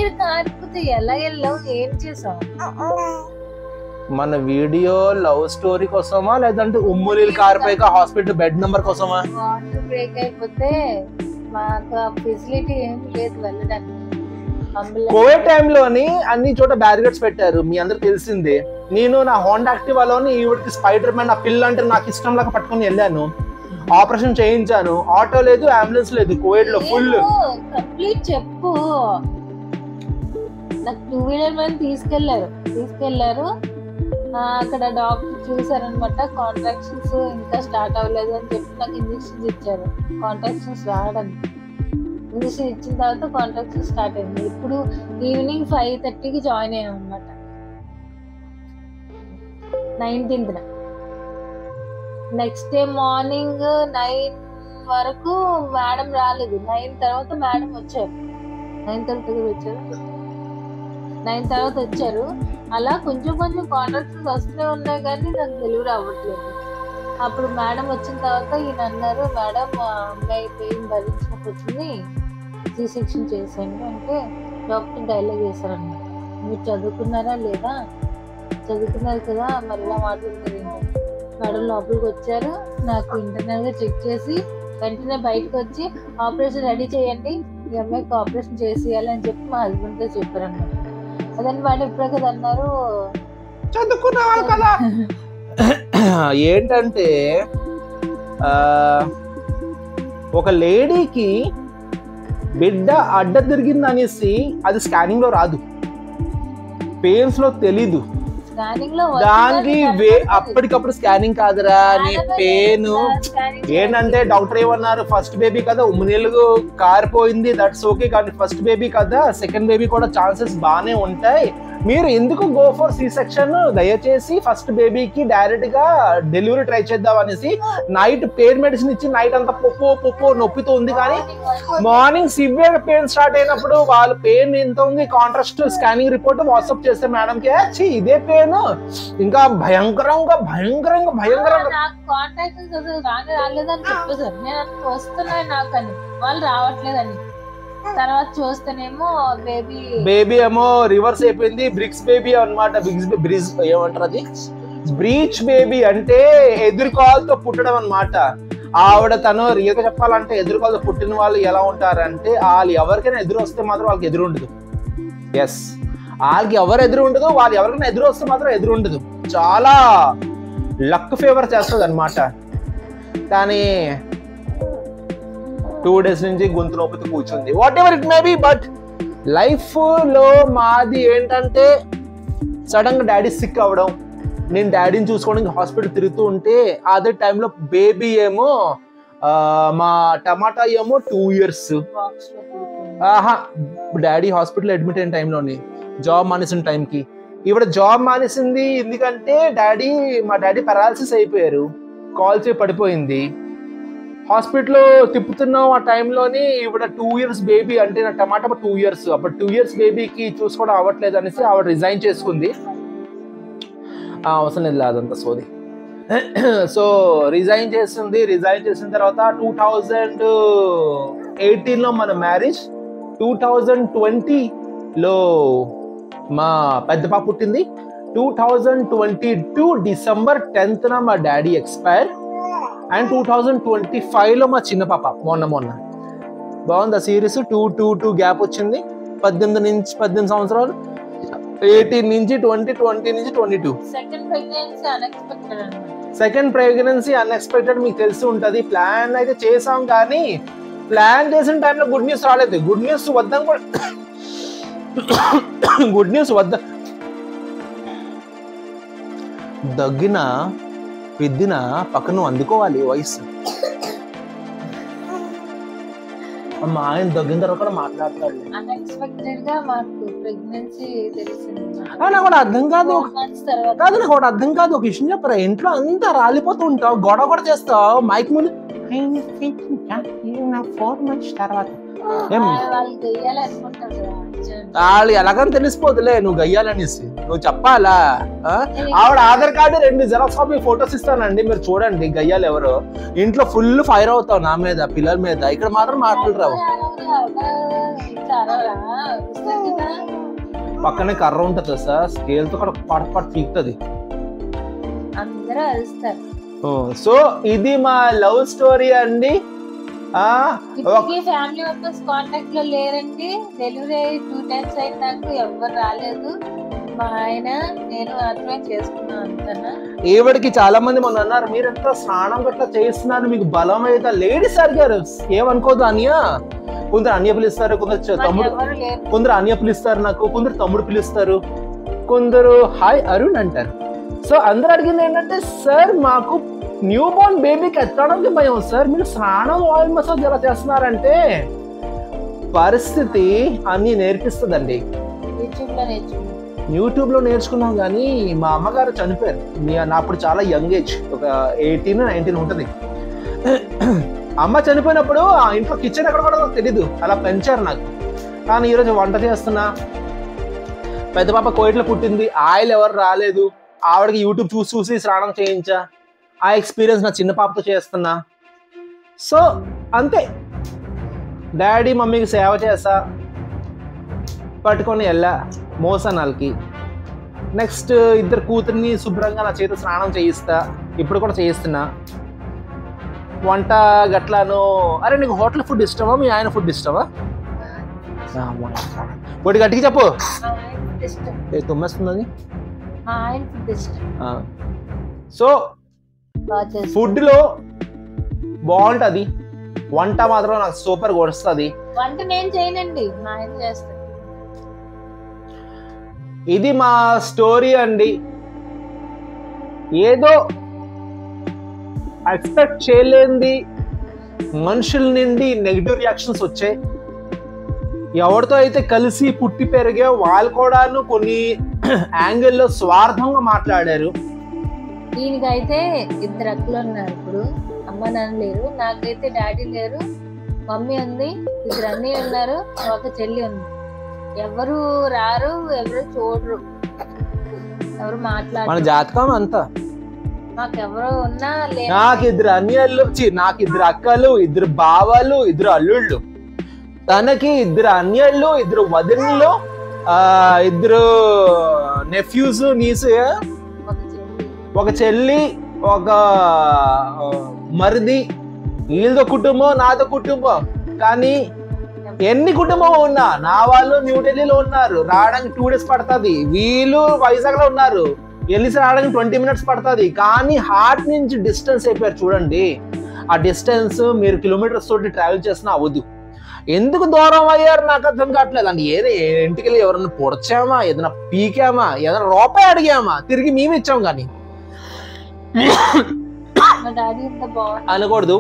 మన వీడియో లవ్ స్టోరీ కోసమా లేదంటే ఉమ్ములీలు కారిపోయాక హాస్పిటల్ బెడ్ నెంబర్ కోసమా? వాటర్ బ్రేక్ అయిపోతే మాకు ఫెసిలిటీ ఏం లేదు వెళ్ళడానికి. కోవిడ్ టైంలోని అన్ని చోట బ్యారికేడ్స్ పెట్టారు, మీ అందరికి తెలిసిందే. నేను నా హోండా యాక్టివాలోని ఈవిడికి స్పైడర్ మ్యాన్, నా పిల్ల అంటే నాకు ఇష్టం లాగా పట్టుకుని వెళ్ళాను, ఆపరేషన్ చేయించాను. ఆటో లేదు, అంబులెన్స్ లేదు కోవిడ్ లో. ఫుల్ కంప్లీట్ చెప్పు. నాకు 2-wheeler మీద తీసుకెళ్లారు. అక్కడ డాక్టర్ చూసారనమాట. కాంట్రాక్షన్స్ ఇంకా స్టార్ట్ అవ్వలేదు అని చెప్పి నాకు ఇంజక్షన్స్ ఇచ్చారు. కాంట్రాక్షన్స్ రావడానికి ఇంజక్షన్ ఇచ్చిన తర్వాత కాంట్రాక్షన్ స్టార్ట్ అయింది. ఇప్పుడు ఈవినింగ్ 5:30కి జాయిన్ అయ్యాం అనమాట. 19th నెక్స్ట్ డే మార్నింగ్ 9 వరకు మేడం రాలేదు. 9 తర్వాత మేడం వచ్చారు. 9 తర్వాత వచ్చారు. అలా కొంచెం కాంట్రాక్షన్స్ వస్తూనే ఉన్నాయి కానీ నాకు డెలివరీ అవ్వట్లేదు. అప్పుడు మేడం వచ్చిన తర్వాత ఈయన అన్నారు, మేడం అమ్మాయి పెయిన్ భరించకపోతుంది, C-section చేసేయండి అంటే డాక్టర్ డైలాగ్ చేశారన్నమాట. మీరు చదువుకున్నారా లేదా? చదువుకున్నారు కదా, మరి ఇలా మాట్లాడుతుంది. మేడం లోపలికి వచ్చారు, నాకు ఇంటర్నల్గా చెక్ చేసి వెంటనే బయటకు వచ్చి ఆపరేషన్ రెడీ చేయండి, ఈ అమ్మాయికి ఆపరేషన్ చేసేయాలి అని చెప్పి మా హస్బెండ్తో చెప్పారన్నమాట. అదని వాడు ఇప్పుడే కదా అన్నారు, చదువుకున్నావు కదా. ఏంటంటే ఒక లేడీకి బిడ్డ అడ్డ తిరిగింది అనేసి అది స్కానింగ్ లో రాదు, పెయిన్స్ లో తెలీదు. స్కానింగ్ లో దానికి అప్పటికప్పుడు స్కానింగ్ కాదురా, నీ పెయిన్ ఏంటంటే డాక్టర్ ఏమన్నారు, ఫస్ట్ బేబీ కదా ఉమ్మినీళ్ళు కారిపోయింది, దట్స్ ఓకే, కానీ ఫస్ట్ బేబీ కదా, సెకండ్ బేబీ కూడా ఛాన్సెస్ బాగానే ఉంటాయి, మీరు ఎందుకు గో ఫర్ సి సెక్షన్, దయచేసి ఫస్ట్ బేబీకి డైరెక్ట్ గా డెలివరీ ట్రై చేద్దాం అనేసి నైట్ పెయిన్ మెడిసిన్ ఇచ్చి నైట్ అంతా పొప్పు నొప్పితో ఉంది, కానీ మార్నింగ్ సివియర్ పెయిన్ స్టార్ట్ అయినప్పుడు వాళ్ళు పెయిన్ ఎంత ఉంది కాంట్రాస్ట్ స్కానింగ్ రిపోర్ట్ వాట్సాప్ చేస్తే మేడం కి ఇదే పెయిన్ ఇంకా భయంకరంగా రాలేదని చెప్పేసారు. నేను వస్తున్నాయి నాకు అని, వాళ్ళు రావట్లేదని. తర్వాత చూస్తేనేమో బేబీ ఏమో రివర్స్ అయిపోయింది, బ్రిక్స్ బేబీ అన్నమాట. బ్రిజ్ ఏమంటారు అది, బ్రీచ్ బేబీ అంటే ఎదురుకాలతో పుట్టడం అన్నమాట. ఆవిడ తను రియల్ గా చెప్పాలంటే ఎదురుకాలతో పుట్టిన వాళ్ళు ఎలా ఉంటారంటే, వాళ్ళు ఎవరికైనా ఎదురు వస్తే మాత్రం వాళ్ళకి ఎదురు ఉండదు. ఎస్, వాళ్ళకి ఎవరు ఎదురు ఉండదు, వాళ్ళు ఎవరికైనా ఎదురు వస్తే మాత్రం ఎదురు ఉండదు. చాలా లక్ ఫేవర్ చేస్తుంది అనమాట. కానీ 2 days నుంచి గొంతు నొప్పితో కూర్చుంది. What ever it may B, but life లో మాది ఏంటంటే సడన్ గా డాడీ సిక్ అవ్వడం, నేను డాడీని చూసుకోవడానికి హాస్పిటల్ తిరుగుతూ ఉంటే అదే టైంలో బేబీ ఏమో మా టమాటా ఏమో 2 years. డాడీ హాస్పిటల్ అడ్మిట్ అయిన టైంలోని జాబ్ మానేసిన టైంకి ఈవిడ జాబ్ మానేసింది. ఎందుకంటే మా డాడీ పారాలసిస్ అయిపోయారు, కాల్ చేయి పడిపోయింది. హాస్పిటల్లో తిప్పుతున్నాం ఆ టైంలోని ఈవిడ 2 years బేబీ, అంటే నా టమాటా 2 years, అప్పుడు 2 years బేబీకి చూసుకోవడం అవ్వట్లేదు అనేసి ఆవిడ రిజైన్ చేసుకుంది. అవసరం లేదు అదంతా సోది. సో రిజైన్ చేసిన తర్వాత 2018లో మన మ్యారేజ్, 2020లో మా పెద్ద పాప పుట్టింది. 2022 December 10th మా డాడీ ఎక్స్పైర్. అండ్ 2025లో మా చిన్న పాప మొన్న బాగుంది ఆ సిరీస్. 2 గ్యాప్ వచ్చింది. 18 సంవత్సరాలు, 18 నుంచి 20, 20 నుంచి 22. సెకండ్ ప్రెగ్నెన్సీ అన్ఎక్స్పెక్టెడ్, మీకు తెలిసి ఉంటది. ప్లాన్ అయితే చేసాం, కానీ ప్లాన్ చేసిన టైంలో గుడ్ న్యూస్ రాలేదు. గుడ్ న్యూస్ వద్దాం కూడా గుడ్ న్యూస్ దగ్గిన పెద్దిన పక్కన అందుకోవాలి వాయిస్. మా ఆయన దగ్గిన తర్వాత కూడా మాట్లాడతాడు. నాకు కూడా అర్థం కాదు. నాకు కూడా అర్థం కాదు. ఒక విషయం చెప్పరా, ఇంట్లో అంతా రాలిపోతూ ఉంటావు, గొడవ కూడా చేస్తావు, మైక్ ముందు 4 months తర్వాత వాళ్ళు ఎలాగని తెలిసిపోతులే నువ్వు గయ్యాలనేసి. నువ్వు చెప్పాలా? ఆవిడ Aadhaar card 2 xerox copy photos ఇస్తానండి, మీరు చూడండి గయ్యాలు ఎవరో. ఇంట్లో ఫుల్ ఫైర్ అవుతావు నా మీద, పిల్లల మీద. ఇక్కడ మాత్రం మాట్లాడరావు. పక్కనే కర్ర ఉంటది సార్, స్కేల్ తో కూడా పట్ పీకుతుంది. సో ఇది మా లవ్ స్టోరీ అండి. ఫ్యామిలీ మెంబర్స్ కాంటాక్ట్ లో లేరండి. డెలివరీ అయ్యి 2 times అయితే నాకు ఎవరు రాలేదు. మా ఆయన నేను మాత్రమే చేసుకున్నాను అంతనా. ఈవిడికి చాలా మంది మొన్న అన్నారు, మీరు ఎంత స్నానం గట్లా చేస్తున్నారు, మీకు బలం అయితే. లేడీస్ అడిగారు, ఏమనుకోదు అన్య. కొందరు అన్య పిలుస్తారు, కొందరు అన్య పిలుస్తారు, నాకు కొందరు తమ్ముడు పిలుస్తారు, కొందరు హాయ్ అరుణ్ అంటారు. సో అందరు అడిగింది ఏంటంటే, సార్ మాకు న్యూ బోర్న్ బేబీకి ఎత్తడానికి భయం సార్, మీరు స్నానం ఆయిల్ మసాజ్ ఎలా చేస్తున్నారంటే పరిస్థితి అన్ని నేర్పిస్తుందండి. యూట్యూబ్ లో నేర్చుకున్నాం, కానీ మా అమ్మగారు చనిపోయారు. నా అప్పుడు చాలా యంగ్ ఏజ్, ఒక 18, 19 ఉంటుంది. అమ్మ చనిపోయినప్పుడు ఆ ఇంట్లో కిచెన్ ఎక్కడ కూడా నాకు తెలీదు, అలా పెంచారు నాకు. కానీ ఈరోజు వంట చేస్తున్నా. పెద్ద పాప కోయిట్లో పుట్టింది, ఆయిల్ ఎవరు రాలేదు, ఆవిడకి యూట్యూబ్ చూసి స్నానం చేయించా. ఆ ఎక్స్పీరియన్స్ నా చిన్న పాపతో చేస్తున్నా. సో అంతే, డాడీ మమ్మీకి సేవ చేస్తా, పట్టుకొని వెళ్ళా మోసనాలకి. నెక్స్ట్ 2 కూతుర్ని శుభ్రంగా నా చేత స్నానం చేయిస్తా, ఇప్పుడు కూడా చేయిస్తున్నా. వంట గట్లాను. అరే నీకు హోటల్ ఫుడ్ ఇష్టమా, మీ ఆయన ఫుడ్ ఇష్టమా? ఒకటి గట్టిగా చెప్పు. తుమ్మేస్తుంది. సో ఫుడ్ లో బాగుంటది, వంట మాత్రం నాకు సూపర్ కొడుస్తుంది. వంట నేను చేయనండి, మా ఆయన చేస్తాడు. ఇది మా స్టోరీ అండి. ఏదో ఎక్స్పెక్ట్ చేయలేనిది మనుషుల నుండి నెగిటివ్ రియాక్షన్స్ వచ్చాయి. ఎవరితో అయితే కలిసి పుట్టి పెరిగే వాళ్ళు కూడాను కొన్ని యాంగిల్లో స్వార్థంగా మాట్లాడారు. ఈయనకైతే 2 అక్కలు ఉన్నారు. ఇప్పుడు అమ్మ నాన్న లేరు, నాకైతే డాడీ లేరు, మమ్మీ ఉంది, 2 అన్నయ్య ఉన్నారు, ఒక చెల్లి ఉంది. ఎవరు రారు, ఎవరు చూడరు, ఎవరు మన మాట్లాడరు. జాతకం అంతా. మాకెవరు ఉన్నా లేదు. నాకు 2 అన్నయ్యలు, నాకు 2 అక్కలు, 2 బావలు, 2 అల్లుళ్ళు. తనకి 2 అన్నయ్యలు, 2 వదినలు, 2 నెఫ్యూస్, నీస్, ఒక చెల్లి, ఒక మరిది. వీళ్ళతో కుటుంబం, నాతో కుటుంబం. కానీ ఎన్ని కుటుంబం ఉన్నా నా వాళ్ళు న్యూఢిల్లీలో ఉన్నారు, రావడానికి 2 days పడుతుంది. వీళ్ళు వైజాగ్ లో ఉన్నారు, వెళ్ళి రావడానికి 20 minutes పడుతుంది. కానీ హార్ట్ నుంచి డిస్టెన్స్ అయిపోయారు చూడండి. ఆ డిస్టెన్స్ మీరు కిలోమీటర్స్ తోటి ట్రావెల్ చేసినా అవ్వదు. ఎందుకు దూరం అయ్యారు నాకు అర్థం కావట్లేదు. అంటే ఇంటికి వెళ్ళి ఎవరన్నా పొడిచామా, ఏదైనా పీకామా, ఏదైనా రూపాయి అడిగామా, తిరిగి మేము ఇచ్చాం. కానీ అనకూడదు.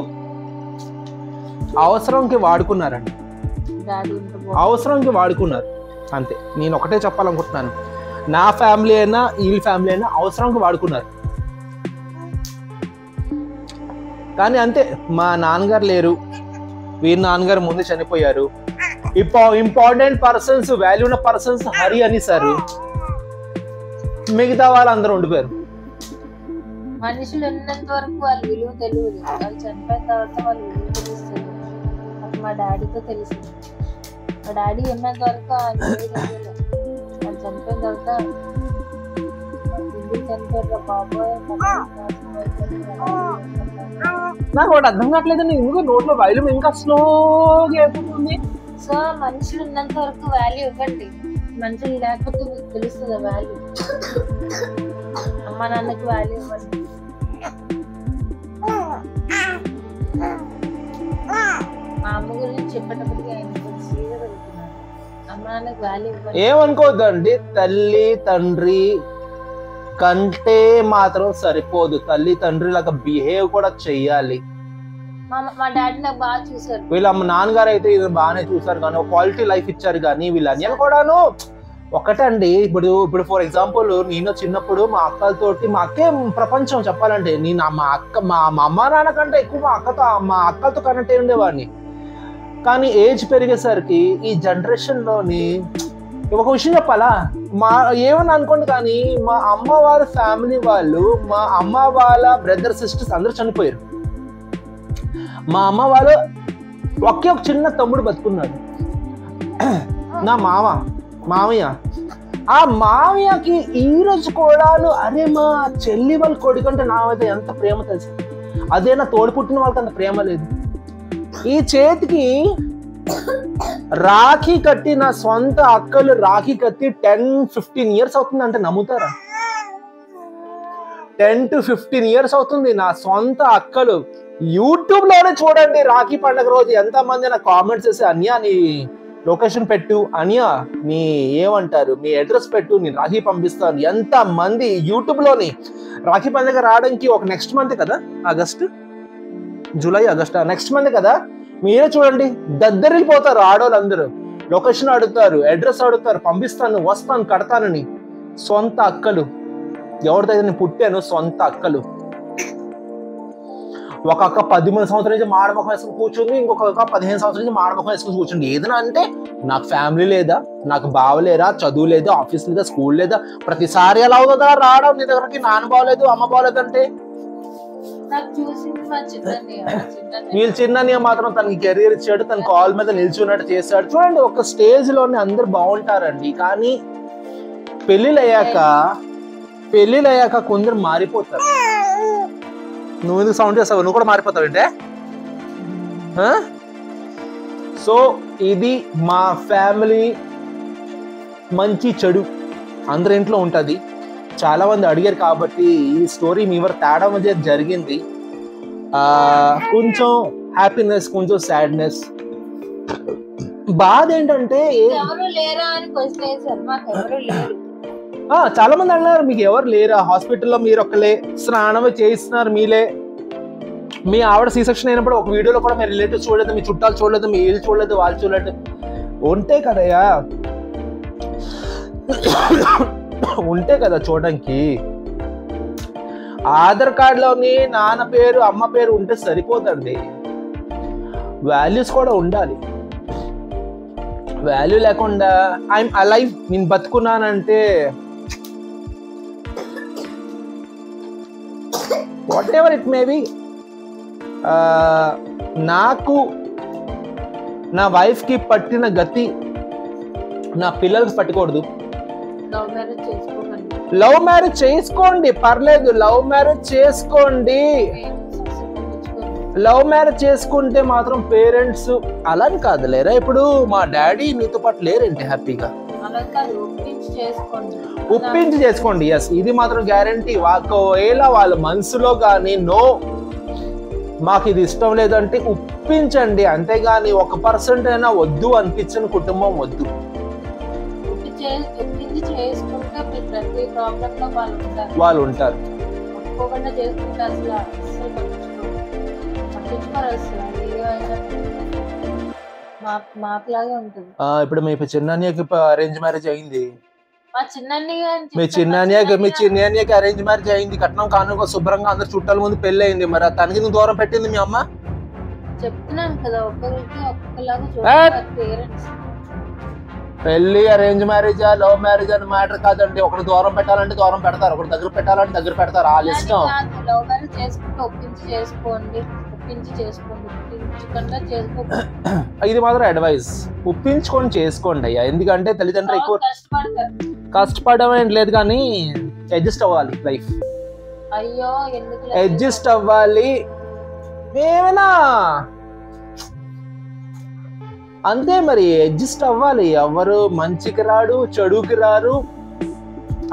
అవసరంకి వాడుకున్నారండి, అవసరంకి వాడుకున్నారు అంతే. నేను ఒకటే చెప్పాలనుకుంటున్నాను, నా ఫ్యామిలీ అయినా వీళ్ళ ఫ్యామిలీ అయినా అవసరంకి వాడుకున్నారు. కానీ అంతే, మా నాన్నగారు లేరు, వీరి నాన్నగారు ముందు చనిపోయారు. ఇంపార్టెంట్ పర్సన్స్, వాల్యూ ఉన్న పర్సన్స్ హరి అని సార్, మిగతా వాళ్ళందరూ ఉండిపోయారు. మనుషులు ఉన్నంత వరకు వాళ్ళ విలువ తెలియదు, వాళ్ళు చనిపోయిన తర్వాత వాళ్ళ విలువ తెలుస్తుంది. అప్పుడు మా డాడీతో తెలిసింది. మా డాడీ ఉన్నంత వరకు ఆయన వాళ్ళు చనిపోయిన తర్వాత ఇల్లు చనిపోయారు బాబాయ్. నాకు ఒకటి అర్థం కావట్లేదు, ఎందుకు నోట్లో వైలు ఇంకా స్లోగా అయిపోతుంది. సో మనుషులు ఉన్నంత వరకు వాల్యూ ఇవ్వండి, మనుషులు లేకపోతే మీకు తెలుస్తుంది వాల్యూ. అమ్మ నాన్నకి వాల్యూ ఇవ్వండి. మా అమ్మ గురించి చెప్పేటప్పటికి ఆయన సీరియస్ అవుతున్నారు. అమ్మ నాన్నకి వాల్యూ ఇవ్వండి. ఏమనుకోవద్దండి, తల్లి తండ్రి కంటే మాత్రం సరిపోదు, తల్లి తండ్రి లాగా బిహేవ్ కూడా చెయ్యాలి. మా డాడీ నాకు బాగా చూసారు. వీళ్ళ నాన్నగారు అయితే ఇది బాగానే చూసారు, కానీ క్వాలిటీ లైఫ్ ఇచ్చారు. కానీ వీళ్ళ అన్యాలు కూడాను ఒకటండి. ఇప్పుడు ఫర్ ఎగ్జాంపుల్, నేను చిన్నప్పుడు మా అక్కలతోటి, మా అక్కే ప్రపంచం చెప్పాలంటే. నేను మా అమ్మ నాన్న కంటే ఎక్కువ మా అక్కలతో కనెక్ట్ అయి ఉండేవాడిని. కానీ ఏజ్ పెరిగేసరికి ఈ జనరేషన్ లోని ఒక విషయం చెప్పాలా, ఏమని అనుకోండి, కానీ మా అమ్మ వాళ్ళ ఫ్యామిలీ వాళ్ళు, మా అమ్మ వాళ్ళ బ్రదర్ సిస్టర్స్ అందరూ చనిపోయారు. మా అమ్మ వాళ్ళు ఒకే ఒక చిన్న తమ్ముడు బతుకున్నాడు, నా మామయ్య. ఆ మామయ్యకి ఈ రోజు కూడాను అరే మా చెల్లి వాళ్ళ కొడుకంటే నా మీద ఎంత ప్రేమ తెలుసు, అదే నా తోడు పుట్టిన వాళ్ళకి అంత ప్రేమ లేదు. ఈ చేతికి రాఖీ కట్టి, నా సొంత అక్కలు రాఖీ కట్టి 10-15 years అవుతుంది అంటే నమ్ముతారా? 10 to 15 years అవుతుంది. నా సొంత అక్కలు యూట్యూబ్ లోనే చూడండి, రాఖీ పండుగ రోజు ఎంత మంది నాకు కామెంట్స్ చేసి, అన్యా నీ లొకేషన్ పెట్టు, అన్యా నీ ఏమంటారు మీ అడ్రస్ పెట్టు, నేను రాఖీ పంపిస్తాను. ఎంత మంది యూట్యూబ్ లోని రాఖీ పండుగ రావడానికి ఒక నెక్స్ట్ మంత్ కదా, జూలై ఆగస్ట్ నెక్స్ట్ మంత్ కదా, మీరే చూడండి దద్దరిల్లిపోతారు ఆడవాళ్ళందరూ. లొకేషన్ అడుగుతారు, అడ్రస్ అడుగుతారు, పంపిస్తాను, వస్తాను, కడతానని. సొంత అక్కలు, ఎవరితో నేను పుట్టాను సొంత అక్కలు. ఒక అక్క 13 సంవత్సరాల నుంచి మాడముఖం వేసుకుని కూర్చుంది, ఇంకొక అక్క 15 సంవత్సరాల నుంచి మాడముఖం వేసుకుని కూర్చుంది. ఏదైనా అంటే నాకు ఫ్యామిలీ లేదా, నాకు బావలేరా, చదువు లేదా, ఆఫీస్ లేదా, స్కూల్ లేదా, ప్రతిసారి ఎలా అవుతుందా రావడం నీ దగ్గరకి, నాన్న బాగోలేదు అమ్మ బాగోలేదు అంటే. వీళ్ళు చిన్న మాత్రం తనకి కెరీర్ ఇచ్చాడు, తన కాల్ మీద నిల్చున్నట్టు చేశాడు. చూడండి, ఒక స్టేజ్ లోనే అందరు బాగుంటారండి, కానీ పెళ్ళిళ్ళయ్యాక కొందరు మారిపోతారు. నువ్వు ఎందుకు సౌండ్ చేస్తావు, నువ్వు కూడా మారిపోతావు అంటే. సో ఇది మా ఫ్యామిలీ మంచి చెడు అందరి ఇంట్లో ఉంటుంది. చాలా మంది అడిగారు కాబట్టి ఈ స్టోరీ మీ వరకు తేడా మధ్య జరిగింది. కొంచెం హ్యాపీనెస్, కొంచెం సాడ్నెస్. బాధ ఏంటంటే ఎవరు లేరా అని క్వశ్చన్ వేశారు, మాకు ఎవరు లేరు. చాలా మంది అన్నారు మీకు ఎవరు లేరా హాస్పిటల్లో, మీరు ఒక్కలే స్నానం చేయిస్తున్నారు మీలే. మీ ఆవిడ సీ సెక్షన్ అయినప్పుడు ఒక వీడియోలో కూడా మీ రిలేటివ్స్ చూడలేదు, మీ చుట్టాలు చూడలేదు, మీ వీళ్ళు చూడలేదు, వాళ్ళు చూడలేదు. ఉంటే కదయ్యా, ఉంటే కదా చూడడానికి. ఆధార్ కార్డులోని నాన్న పేరు అమ్మ పేరు ఉంటే సరిపోతండి, వాల్యూస్ కూడా ఉండాలి. వాల్యూ లేకుండా ఐఎమ్ అలైవ్, నేను బతుకున్నానంటే whatever it may be, నాకు నా వైఫ్ కి పట్టిన గతి నా పిల్లలకి పట్టకూడదు. లవ్ మ్యారేజ్ చేసుకోండి, పర్లేదు, లవ్ మ్యారేజ్ చేసుకోండి. లవ్ మ్యారేజ్ చేసుకుంటే మాత్రం పేరెంట్స్ అలా అని కాదు లేరా, ఇప్పుడు మా డాడీ నీతో పాటు లేరేంటి హ్యాపీగా, ఒప్పించి చేసుకోండి. ఎస్, ఇది మాత్రం గ్యారంటీ. ఒకవేళ వాళ్ళ మనసులో కానీ నో మాకు ఇది ఇష్టం లేదంటే ఒప్పించండి, అంతేగాని 1% అయినా వద్దు అనిపించిన కుటుంబం వద్దు. వాళ్ళు ఉంటారు. ఇప్పుడు మీ చిన్నకి అరేంజ్ మ్యారేజ్ అయింది, మీ చిన్నకి అరేంజ్ మ్యారేజ్ అయింది, కట్నం కానుక శుభ్రంగా అందరు చుట్టాల ముందు పెళ్లి అయింది. మరి తనకి నువ్వు దూరం పెట్టింది మీ అమ్మ? చెప్తున్నాను కదా, ఒక్కొక్కలాగా పెళ్లి అరేంజ్ మ్యారేజ్ లవ్ మ్యారేజ్ అని మ్యాటర్ కాదండి. ఒకటి దూరం పెట్టాలంటే దూరం పెడతారు, ఒకటి దగ్గర పెట్టాలంటే దగ్గర పెడతారు, వాళ్ళ ఇష్టం. లవ్ మ్యారేజ్ చేసుకుంటే ఒప్పించి చేసుకోండి, ఇది మాత్రం అడ్వైస్, ఒప్పించుకొని చేసుకోండి అయ్యా. ఎందుకంటే తల్లిదండ్రులు ఎక్కువ కష్టపడడం లేదు కానీ అడ్జస్ట్ అవ్వాలి లైఫ్. అయ్యో అడ్జస్ట్ అవ్వాలి ఏమైనా అంతే మరి, అడ్జస్ట్ అవ్వాలి. ఎవరు మంచికి రాడు చెడుకి రారు,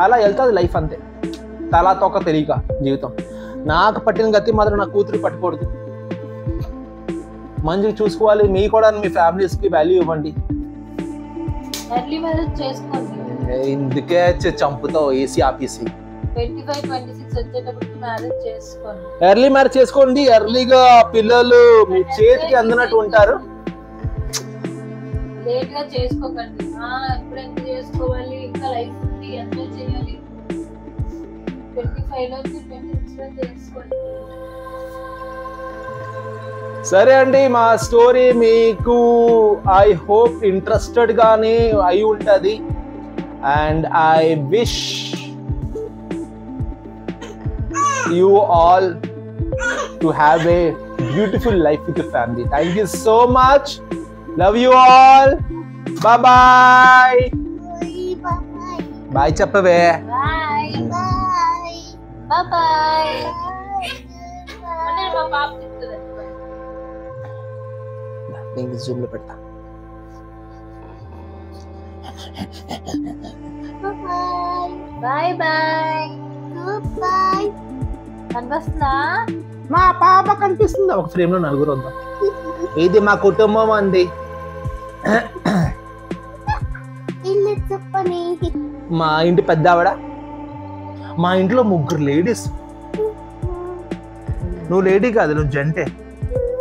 అలా వెళ్తుంది లైఫ్ అంతే. తలా తొక్క తెలియక జీవితం. నాకు పట్టిన గతి మాత్రం నా కూతురు పట్టకూడదు. మంచిగా చూసుకోవాలి. మీ కూడా మీ ఫ్యామిలీస్ కి వాల్యూ ఇవ్వండి. ఇందుకే చంపుతావు ఏసీ ఆపేసి. ఎర్లీ మ్యారేజ్ చేసుకోండి, ఎర్లీగా పిల్లలు మీ చేతికి అందినట్టు ఉంటారు. లేట్ గా చేసుకోకండి, ఇప్పుడు ఎంత చేసుకోవాలి, ఇంకా లైఫ్ ఉంది, ఎంజాయ్ చేయాలి. 25 నుంచి 26 లో చేసుకోండి. సరే అండి, మా స్టోరీ మీకు ఐ హోప్ ఇంట్రెస్టెడ్ గానే అయి ఉంటది. And I wish you all to have a beautiful life with your family. Thank you so much. Love you all. Bye bye. Bye chappave. Bye. Bye. Bye bye. Mane ma paap chiptadu. Ninge zoom lo pedta. Bye bye. Goodbye. కనిపిస్తుందా? మా పాప కనిపిస్తుందా? ఒక frame లో నలుగురు ఉందా? ఇది మా కుటుంబం అండి. మా ఇంటి పెద్ద ఆవిడ, మా ఇంట్లో 3 లేడీస్. నువ్వు లేడీ కాదు, నువ్వు జంటే.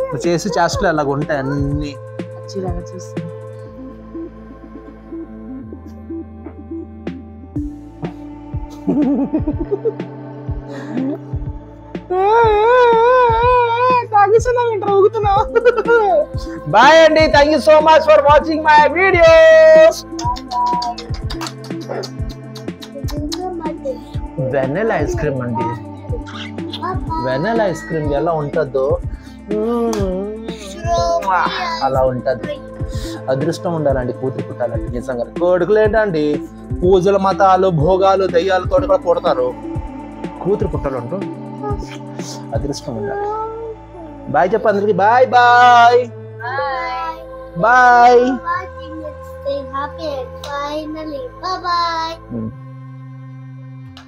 నువ్వు చేసి చేష్టలు అలాగ ఉంటాయి అన్ని. Bye Andy, thank you so much for watching my videos. Vanilla ice cream అండి, వెనిలా ఐస్ క్రీమ్ ఎలా ఉంటుందో అలా ఉంటుంది. అదృష్టం ఉండాలండి కూతురు పుట్టాలండి. నిజంగా కొడుకులు ఏంటండి పూజల మతాలు భోగాలు దయ్యాలతో కూడా పుడతారు, కూతురు పుట్టాలంటూ అదృష్టం ఉండాలి. బాయ్ చెప్పు అందరికి. Bye bye bye. Stay happy and finally bye bye.